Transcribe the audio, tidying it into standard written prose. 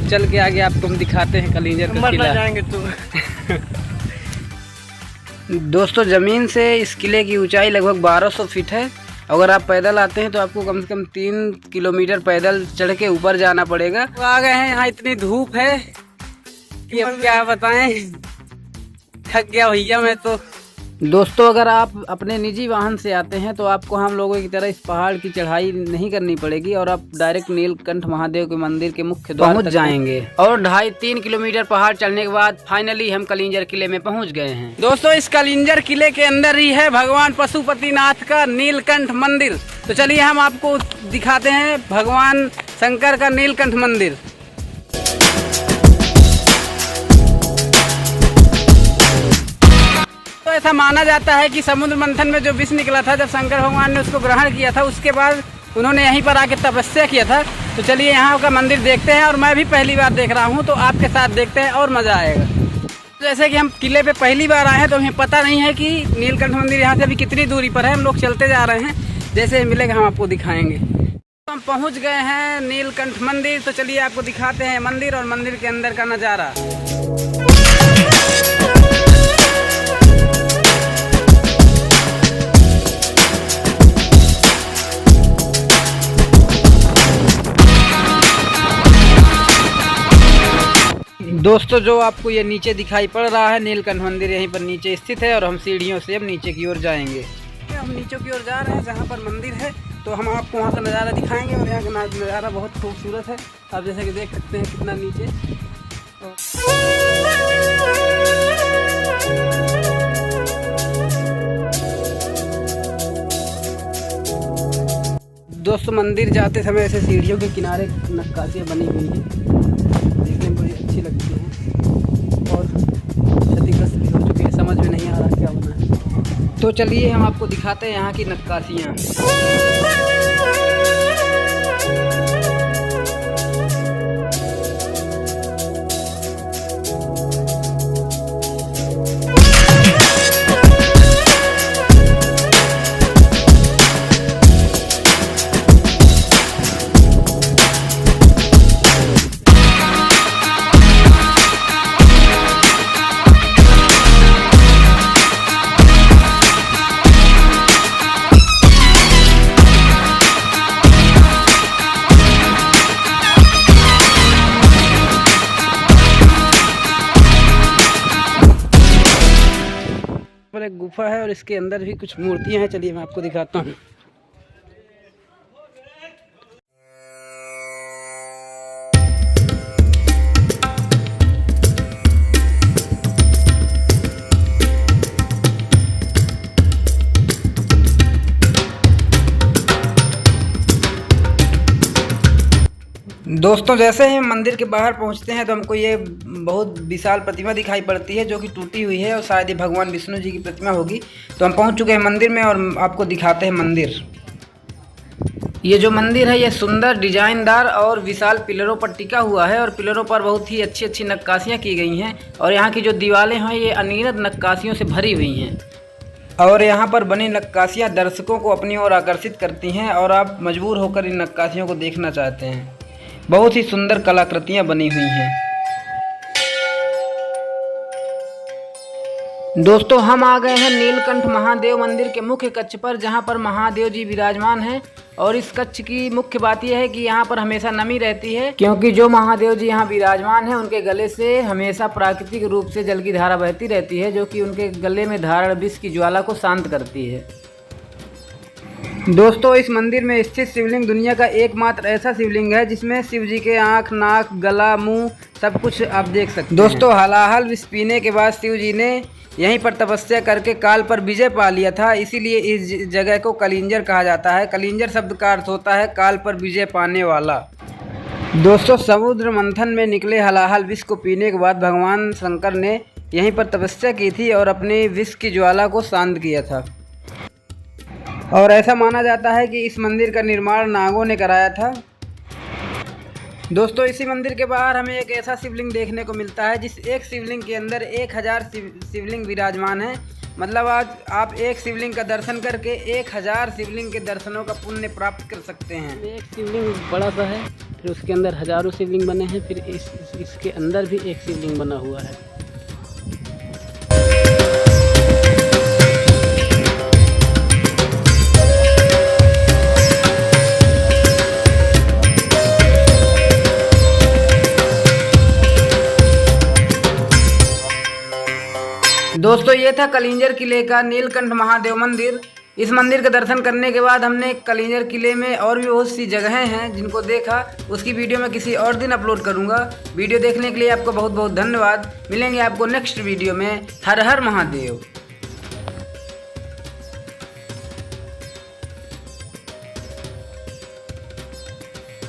चल के आगे आपको हम दिखाते हैं कलिंजर का किला। जाएंगे तो दोस्तों ज़मीन से इस किले की ऊंचाई लगभग 1200 फीट है। अगर आप पैदल आते हैं तो आपको कम से कम 3 किलोमीटर पैदल चढ़ के ऊपर जाना पड़ेगा। तो आ गए हैं, यहाँ इतनी धूप है कि अब क्या बताएं, थक गया भैया मैं तो। दोस्तों अगर आप अपने निजी वाहन से आते हैं तो आपको हम लोगों की तरह इस पहाड़ की चढ़ाई नहीं करनी पड़ेगी और आप डायरेक्ट नीलकंठ महादेव के मंदिर के मुख्य द्वार पहुंच जाएंगे। और 2.5-3 किलोमीटर पहाड़ चढ़ने के बाद फाइनली हम कलिंजर किले में पहुंच गए हैं। दोस्तों इस कलिंजर किले के अंदर ही है भगवान पशुपतिनाथ का नीलकंठ मंदिर। तो चलिए हम आपको दिखाते हैं भगवान शंकर का नीलकंठ मंदिर। तो ऐसा माना जाता है कि समुद्र मंथन में जो विष निकला था, जब शंकर भगवान ने उसको ग्रहण किया था, उसके बाद उन्होंने यहीं पर आके तपस्या किया था। तो चलिए यहाँ का मंदिर देखते हैं, और मैं भी पहली बार देख रहा हूँ तो आपके साथ देखते हैं और मज़ा आएगा। जैसे कि हम किले पे पहली बार आए हैं तो हमें पता नहीं है कि नीलकंठ मंदिर यहाँ से अभी कितनी दूरी पर है। हम लोग चलते जा रहे हैं, जैसे मिलेगा हम आपको दिखाएंगे। तो हम पहुँच गए हैं नीलकंठ मंदिर। तो चलिए आपको दिखाते हैं मंदिर और मंदिर के अंदर का नज़ारा। दोस्तों जो आपको ये नीचे दिखाई पड़ रहा है नीलकंठ मंदिर यहीं पर नीचे स्थित है, और हम सीढ़ियों से अब नीचे की ओर जाएंगे। हम नीचे की ओर जा रहे हैं जहाँ पर मंदिर है, तो हम आपको वहाँ का नज़ारा दिखाएंगे। और यहाँ का नज़ारा बहुत खूबसूरत है, आप जैसे कि देख सकते हैं कितना नीचे। दोस्तों मंदिर जाते समय ऐसे सीढ़ियों के किनारे नक्काशियाँ बनी हुई हैं, देखने में बड़ी अच्छी लगती हैं और क्षतिग्रस्त भी हो चुकी है, समझ में नहीं आ रहा क्या होना है। तो चलिए हम आपको दिखाते हैं यहाँ की नक्काशियाँ। एक गुफा है और इसके अंदर भी कुछ मूर्तियां हैं, चलिए मैं आपको दिखाता हूँ। दोस्तों जैसे ही हम मंदिर के बाहर पहुंचते हैं तो हमको ये बहुत विशाल प्रतिमा दिखाई पड़ती है, जो कि टूटी हुई है और शायद ये भगवान विष्णु जी की प्रतिमा होगी। तो हम पहुंच चुके हैं मंदिर में और आपको दिखाते हैं मंदिर। ये जो मंदिर है ये सुंदर डिजाइनदार और विशाल पिलरों पर टिका हुआ है, और पिलरों पर बहुत ही अच्छी अच्छी नक्काशियाँ की गई हैं। और यहाँ की जो दीवारें हैं ये अनगिनत नक्काशियों से भरी हुई हैं, और यहाँ पर बनी नक्काशियाँ दर्शकों को अपनी ओर आकर्षित करती हैं और आप मजबूर होकर इन नक्काशियों को देखना चाहते हैं। बहुत ही सुंदर कलाकृतियाँ बनी हुई हैं। दोस्तों हम आ गए हैं नीलकंठ महादेव मंदिर के मुख्य कक्ष पर, जहाँ पर महादेव जी विराजमान हैं। और इस कक्ष की मुख्य बात यह है कि यहाँ पर हमेशा नमी रहती है, क्योंकि जो महादेव जी यहाँ विराजमान हैं उनके गले से हमेशा प्राकृतिक रूप से जल की धारा बहती रहती है, जो कि उनके गले में धारण विष की ज्वाला को शांत करती है। दोस्तों इस मंदिर में स्थित शिवलिंग दुनिया का एकमात्र ऐसा शिवलिंग है जिसमें शिव जी के आँख, नाक, गला, मुंह सब कुछ आप देख सकते हैं। दोस्तों हलाहल विष पीने के बाद शिव जी ने यहीं पर तपस्या करके काल पर विजय पा लिया था, इसीलिए इस जगह को कलिंजर कहा जाता है। कलिंजर शब्द का अर्थ होता है काल पर विजय पाने वाला। दोस्तों समुद्र मंथन में निकले हलाहल विष को पीने के बाद भगवान शंकर ने यहीं पर तपस्या की थी और अपनी विष की ज्वाला को शांत किया था। और ऐसा माना जाता है कि इस मंदिर का निर्माण नागों ने कराया था। दोस्तों इसी मंदिर के बाहर हमें एक ऐसा शिवलिंग देखने को मिलता है जिस एक शिवलिंग के अंदर 1000 शिवलिंग विराजमान है। मतलब आज आप एक शिवलिंग का दर्शन करके 1000 शिवलिंग के दर्शनों का पुण्य प्राप्त कर सकते हैं। एक शिवलिंग बड़ा सा है, फिर उसके अंदर हजारों शिवलिंग बने हैं, फिर इसके अंदर भी एक शिवलिंग बना हुआ है। दोस्तों ये था कलिंजर किले का नीलकंठ महादेव मंदिर। इस मंदिर के दर्शन करने के बाद हमने कलिंजर किले में और भी बहुत सी जगहें हैं जिनको देखा, उसकी वीडियो मैं किसी और दिन अपलोड करूंगा। वीडियो देखने के लिए आपको बहुत बहुत धन्यवाद। मिलेंगे आपको नेक्स्ट वीडियो में। हर हर महादेव।